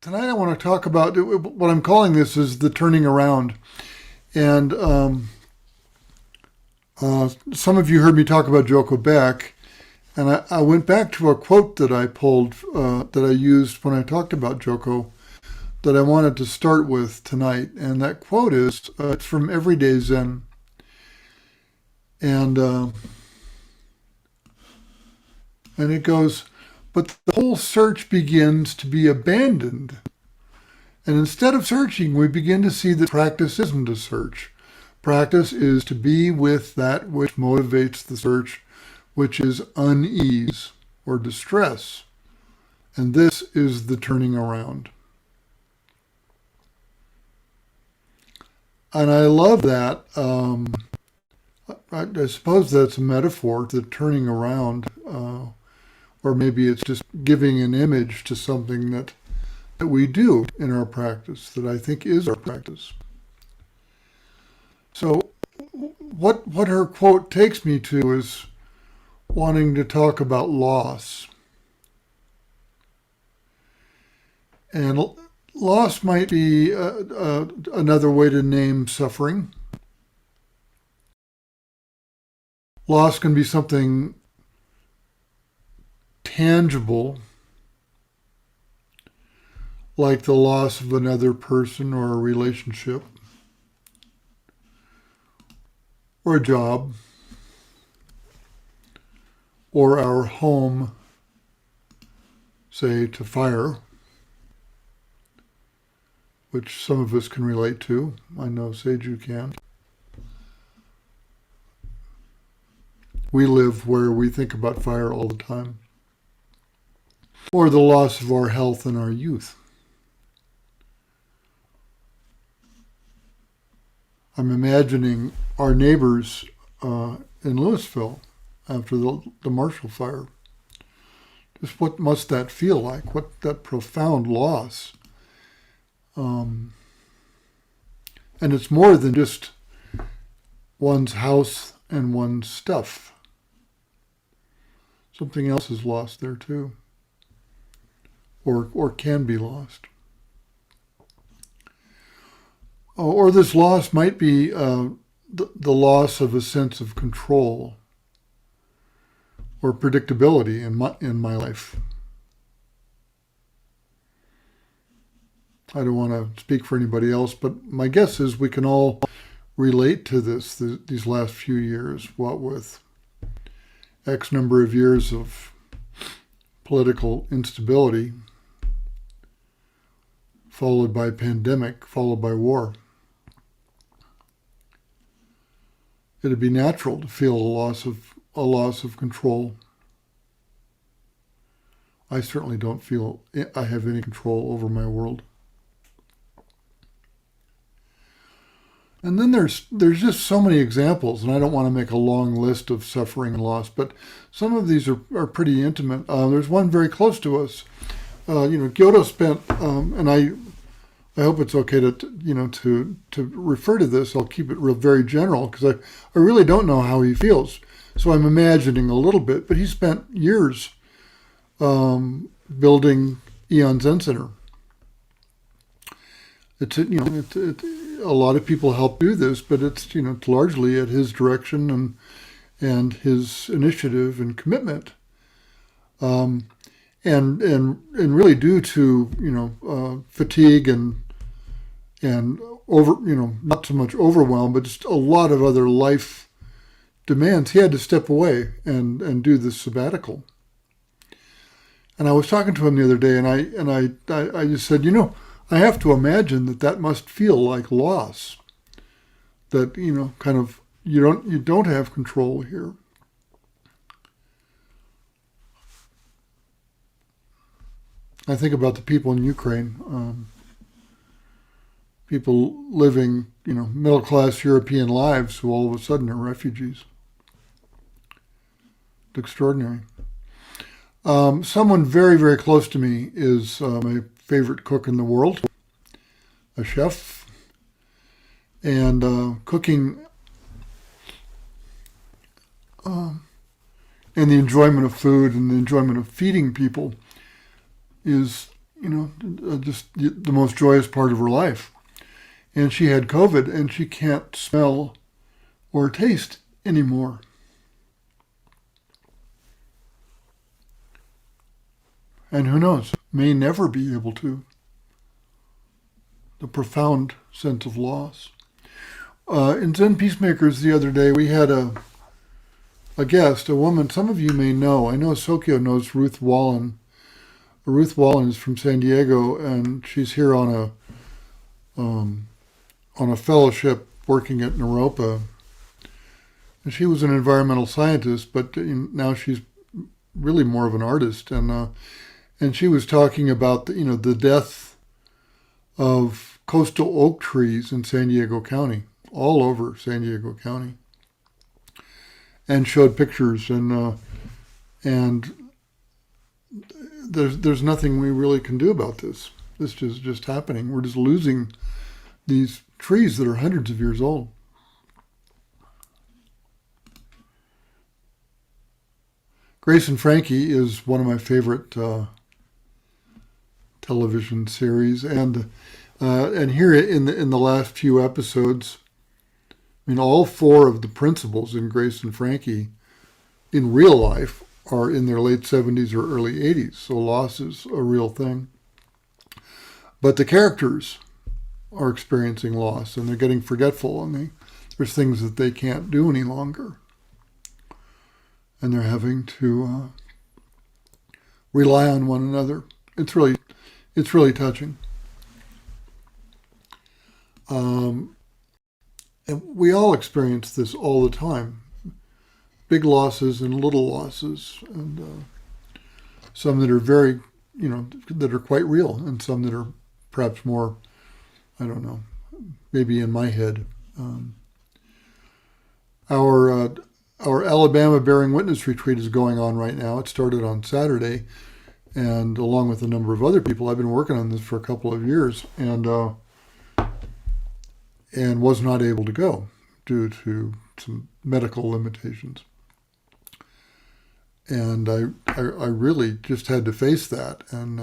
Tonight I want to talk about what I'm calling this is the turning around. And some of you heard me talk about Joko Beck, and I went back to a quote that I pulled, that I used when I talked about Joko, that I wanted to start with tonight. And that quote is it's from Everyday Zen. And, uh, and it goes, but the whole search begins to be abandoned. And instead of searching, we begin to see that practice isn't a search. Practice is to be with that which motivates the search, which is unease or distress. And this is the turning around. And I love that. I suppose that's a metaphor, the turning around, or maybe it's just giving an image to something that we do in our practice, that I think is our practice. So what her quote takes me to is wanting to talk about loss. And loss might be another way to name suffering. Loss can be something tangible, like the loss of another person or a relationship, or a job, or our home, say, to fire, which some of us can relate to. I know Seiju can. We live where we think about fire all the time. Or the loss of our health and our youth. I'm imagining our neighbors in Louisville after the Marshall Fire. Just what must that feel like? What that profound loss. And it's more than just one's house and one's stuff. Something else is lost there too, or can be lost. Or this loss might be the loss of a sense of control or predictability in my life. I don't want to speak for anybody else, but my guess is we can all relate to these last few years, what with X number of years of political instability, followed by pandemic, followed by war. It'd be natural to feel a loss of control. I certainly don't feel I have any control over my world. And then there's just so many examples, and I don't want to make a long list of suffering and loss, but some of these are pretty intimate. There's one very close to us. Gyoto spent, and I hope it's okay to refer to this. I'll keep it very general because I really don't know how he feels. So I'm imagining a little bit, but he spent years building Eon Zen Center. A lot of people help do this, but it's largely at his direction and his initiative and commitment, and really due to fatigue and over not so much overwhelm, but just a lot of other life demands. He had to step away and do this sabbatical. And I was talking to him the other day, and I just said, I have to imagine that must feel like loss. That kind of you don't have control here. I think about the people in Ukraine, people living middle class European lives who all of a sudden are refugees. It's extraordinary. Someone very, very close to me is my favorite cook in the world, a chef, and cooking and the enjoyment of food and the enjoyment of feeding people is just the most joyous part of her life. And she had COVID, and she can't smell or taste anymore. And who knows, may never be able to. The profound sense of loss. In Zen Peacemakers the other day, we had a guest, a woman some of you may know. I know Sokyo knows Ruth Wallen. Ruth Wallen is from San Diego, and she's here on a fellowship working at Naropa. And she was an environmental scientist, but now she's really more of an artist. And she was talking about the death of coastal oak trees in San Diego County, all over San Diego County, and showed pictures. And there's nothing we really can do about this. This is just happening. We're just losing these trees that are hundreds of years old. Grace and Frankie is one of my favorite television series, and here in the last few episodes, I mean, all four of the principals in Grace and Frankie in real life are in their late 70s or early 80s, so loss is a real thing. But the characters are experiencing loss, and they're getting forgetful, and there's things that they can't do any longer. And they're having to rely on one another. It's really touching. And we all experience this all the time. Big losses and little losses, and some that are very, that are quite real, and some that are perhaps more, I don't know, maybe in my head. Our Alabama Bearing Witness Retreat is going on right now. It started on Saturday, and along with a number of other people, I've been working on this for a couple of years, and was not able to go due to some medical limitations. And I really just had to face that and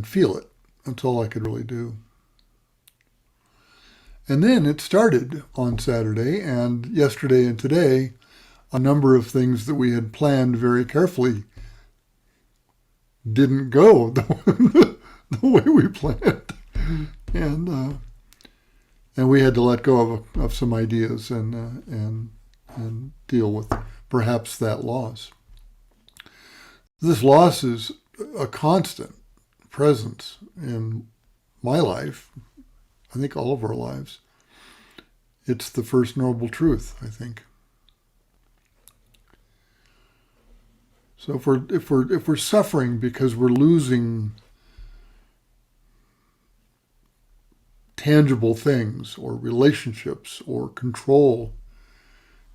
feel it. That's all I could really do. And then it started on Saturday, and yesterday and today, a number of things that we had planned very carefully didn't go the way we planned. And we had to let go of some ideas and deal with perhaps that loss. This loss is a constant presence in my life. I think all of our lives. It's the first noble truth, I think. So if we're suffering because we're losing tangible things or relationships or control,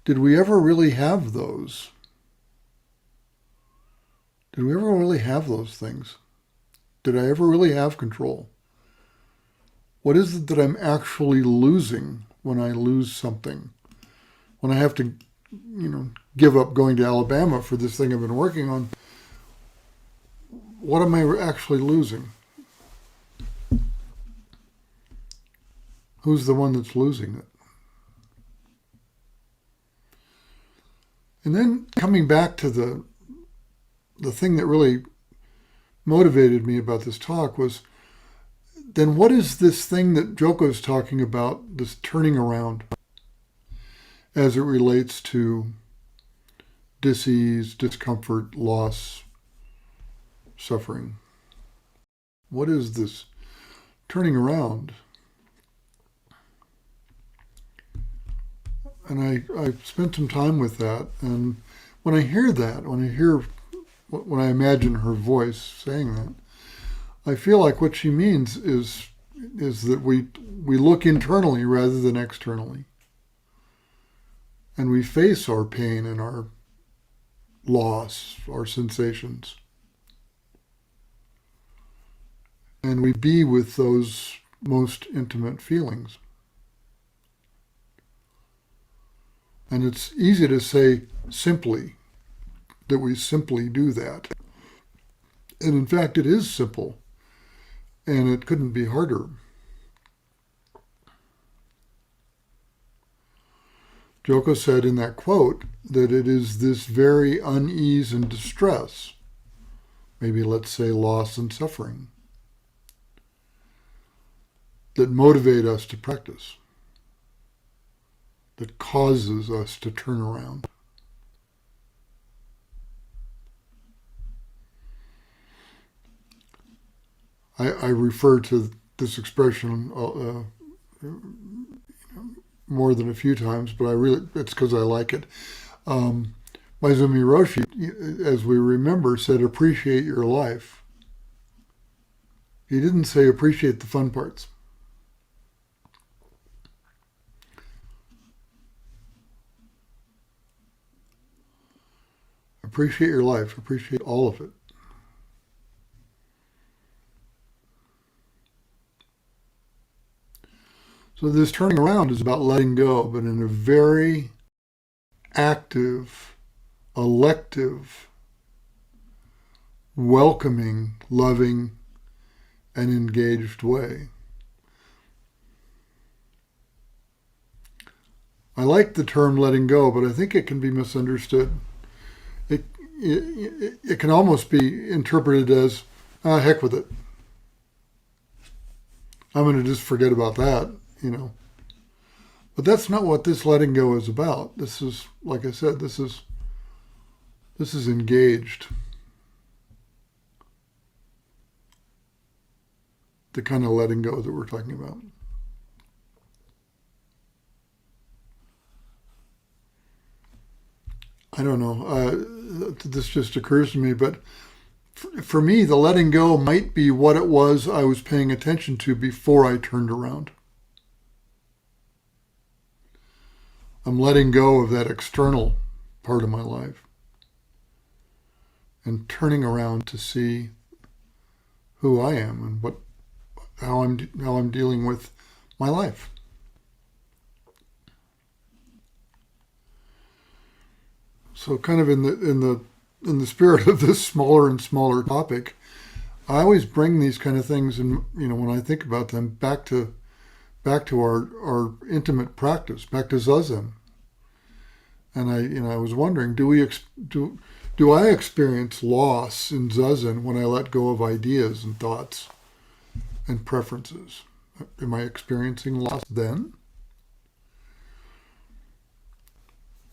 did we ever really have those? Did we ever really have those things? Did I ever really have control? What is it that I'm actually losing when I lose something? When I have to, give up going to Alabama for this thing I've been working on, what am I actually losing? Who's the one that's losing it? And then coming back to the thing that really motivated me about this talk was, then what is this thing that Joko's talking about, this turning around, as it relates to dis-ease, discomfort, loss, suffering? What is this turning around? And I spent some time with that, and when I imagine her voice saying that, I feel like what she means is that we look internally rather than externally. And we face our pain and our loss, our sensations. And we be with those most intimate feelings. And it's easy to say simply, that we simply do that. And in fact, it is simple, and it couldn't be harder. Joko said in that quote that it is this very unease and distress, maybe let's say loss and suffering, that motivate us to practice, that causes us to turn around. I refer to this expression more than a few times, but it's because I like it. Maizumi Roshi, as we remember, said, appreciate your life. He didn't say appreciate the fun parts. Appreciate your life. Appreciate all of it. So this turning around is about letting go, but in a very active, elective, welcoming, loving, and engaged way. I like the term letting go, but I think it can be misunderstood. It can almost be interpreted as, heck with it. I'm going to just forget about that, But that's not what this letting go is about. This is, like I said, this is engaged. The kind of letting go that we're talking about. I don't know. This just occurs to me, but for me, the letting go might be what it was I was paying attention to before I turned around. I'm letting go of that external part of my life and turning around to see who I am and how I'm dealing with my life. So kind of in the spirit of this smaller and smaller topic, I always bring these kind of things, and when I think about them, back to our intimate practice, back to Zazen. And I was wondering, do I experience loss in Zazen when I let go of ideas and thoughts and preferences? Am I experiencing loss then?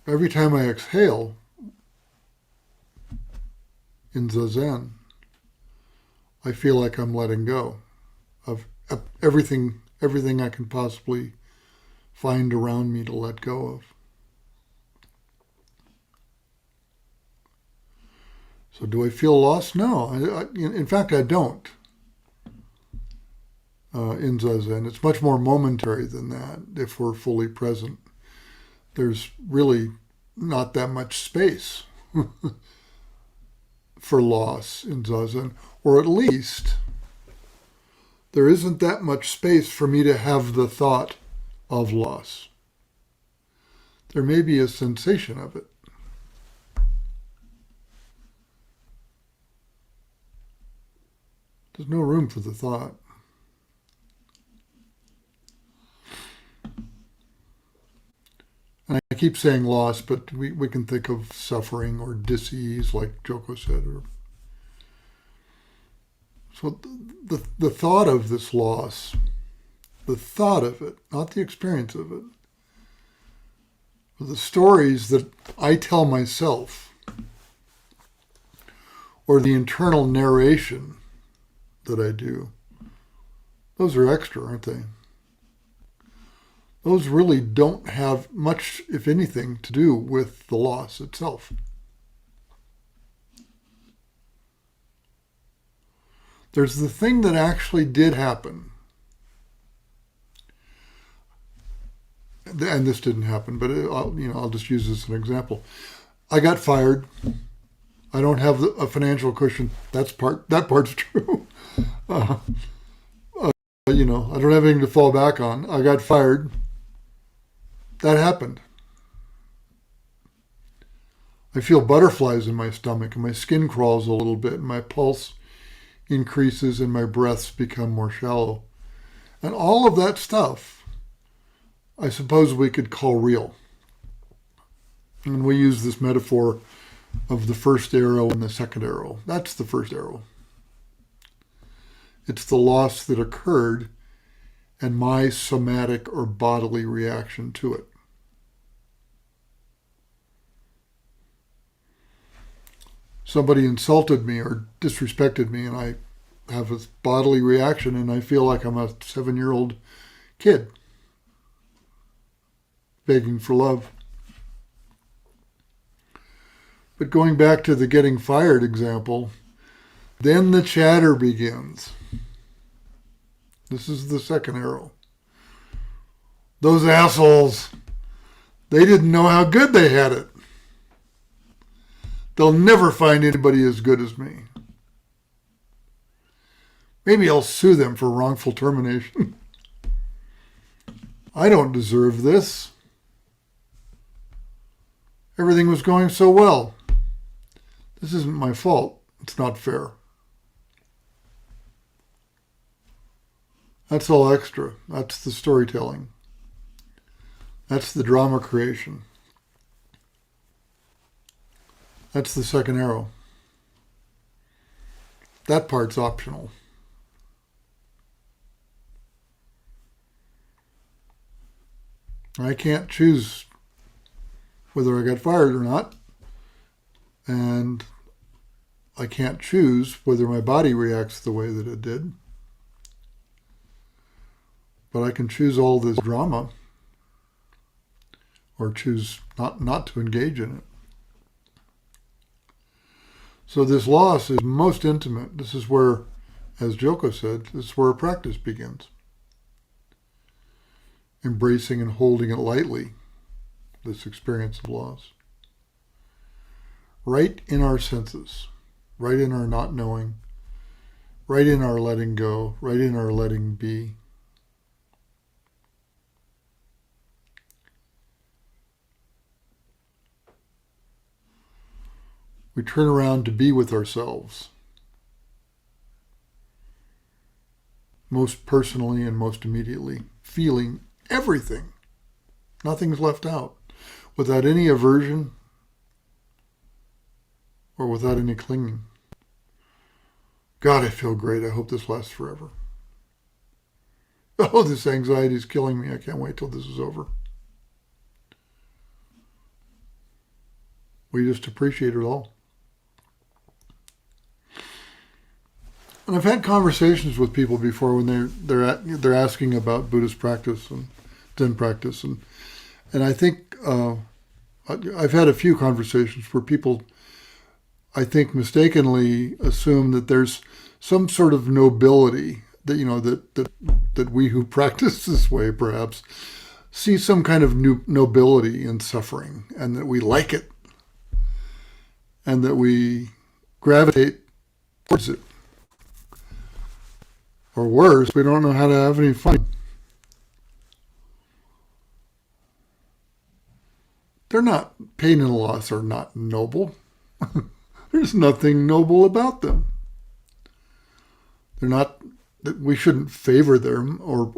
Every time I exhale in Zazen, I feel like I'm letting go of everything I can possibly find around me to let go of. So do I feel lost? No. In fact, I don't. In Zazen, it's much more momentary than that if we're fully present. There's really not that much space for loss in Zazen, or at least there isn't that much space for me to have the thought of loss. There may be a sensation of it. There's no room for the thought. And I keep saying loss, but we can think of suffering or dis-ease, like Joko said. So the thought of this loss, the thought of it, not the experience of it, but the stories that I tell myself, or the internal narration that I do, those are extra, aren't they? Those really don't have much, if anything, to do with the loss itself. There's the thing that actually did happen. And this didn't happen, but I'll just use this as an example. I got fired. I don't have a financial cushion. That part's true. I don't have anything to fall back on. I got fired. That happened. I feel butterflies in my stomach, and my skin crawls a little bit, and my pulse increases and my breaths become more shallow. And all of that stuff, I suppose we could call real. And we use this metaphor of the first arrow and the second arrow. That's the first arrow. It's the loss that occurred and my somatic or bodily reaction to it. Somebody insulted me or disrespected me, and I have a bodily reaction, and I feel like I'm a 7-year-old kid begging for love. But going back to the getting fired example, then the chatter begins. This is the second arrow. Those assholes, they didn't know how good they had it. They'll never find anybody as good as me. Maybe I'll sue them for wrongful termination. I don't deserve this. Everything was going so well. This isn't my fault. It's not fair. That's all extra. That's the storytelling. That's the drama creation. That's the second arrow. That part's optional. I can't choose whether I got fired or not. And I can't choose whether my body reacts the way that it did. But I can choose all this drama or choose not to engage in it. So this loss is most intimate. This is where, as Joko said, this is where practice begins. Embracing and holding it lightly, this experience of loss. Right in our senses, right in our not knowing, right in our letting go, right in our letting be. We turn around to be with ourselves, most personally and most immediately, feeling everything. Nothing's left out, without any aversion or without any clinging. God, I feel great. I hope this lasts forever. Oh, this anxiety is killing me. I can't wait till this is over. We just appreciate it all. And I've had conversations with people before when they're asking about Buddhist practice and Zen practice, and I think I've had a few conversations where people, I think, mistakenly assume that there's some sort of nobility that we who practice this way perhaps see some kind of nobility in suffering, and that we like it, and that we gravitate towards it. Or worse, we don't know how to have any fun. Pain and loss are not noble. There's nothing noble about them. They're not, we shouldn't favor them or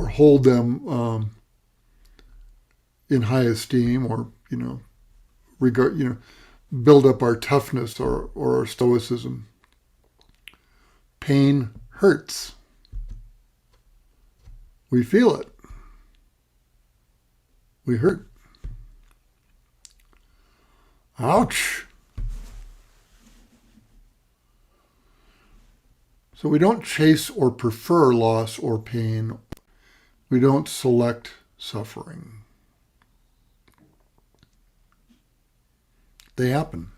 hold them in high esteem, or, build up our toughness or our stoicism. Pain hurts. We feel it. We hurt. Ouch. So we don't chase or prefer loss or pain. We don't select suffering. They happen.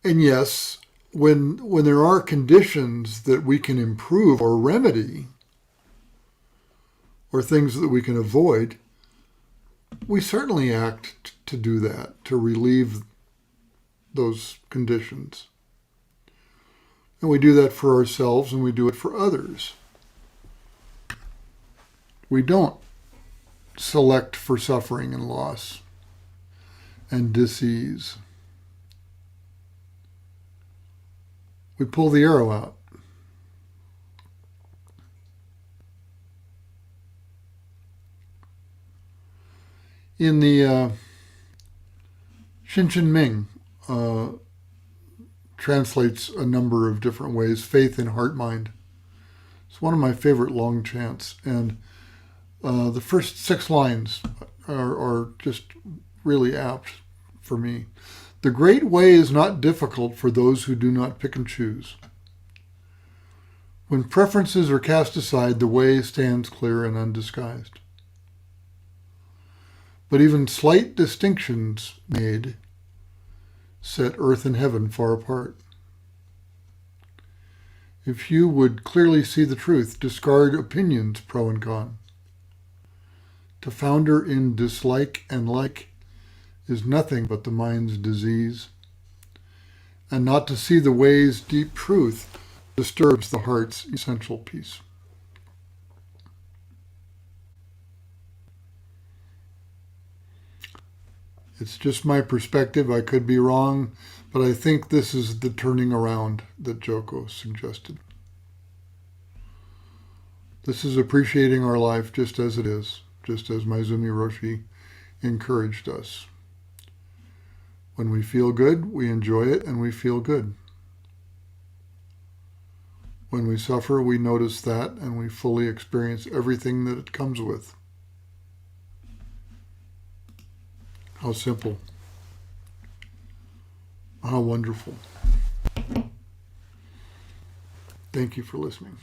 And yes, when there are conditions that we can improve or remedy, or things that we can avoid, we certainly act to do that, to relieve those conditions. And we do that for ourselves, and we do it for others. We don't select for suffering and loss. and dis-ease. We pull the arrow out. In the Shin Ming translates a number of different ways, faith in heart-mind. It's one of my favorite long chants, and the first 6 lines are just really apt for me. The great way is not difficult for those who do not pick and choose. When preferences are cast aside, the way stands clear and undisguised. But even slight distinctions made set earth and heaven far apart. If you would clearly see the truth, discard opinions pro and con. To founder in dislike and like is nothing but the mind's disease, and not to see the way's deep truth disturbs the heart's essential peace. It's just my perspective. I could be wrong, but I think this is the turning around that Joko suggested. This is appreciating our life just as it is, just as Maizumi Roshi encouraged us. When we feel good, we enjoy it and we feel good. When we suffer, we notice that and we fully experience everything that it comes with. How simple. How wonderful. Thank you for listening.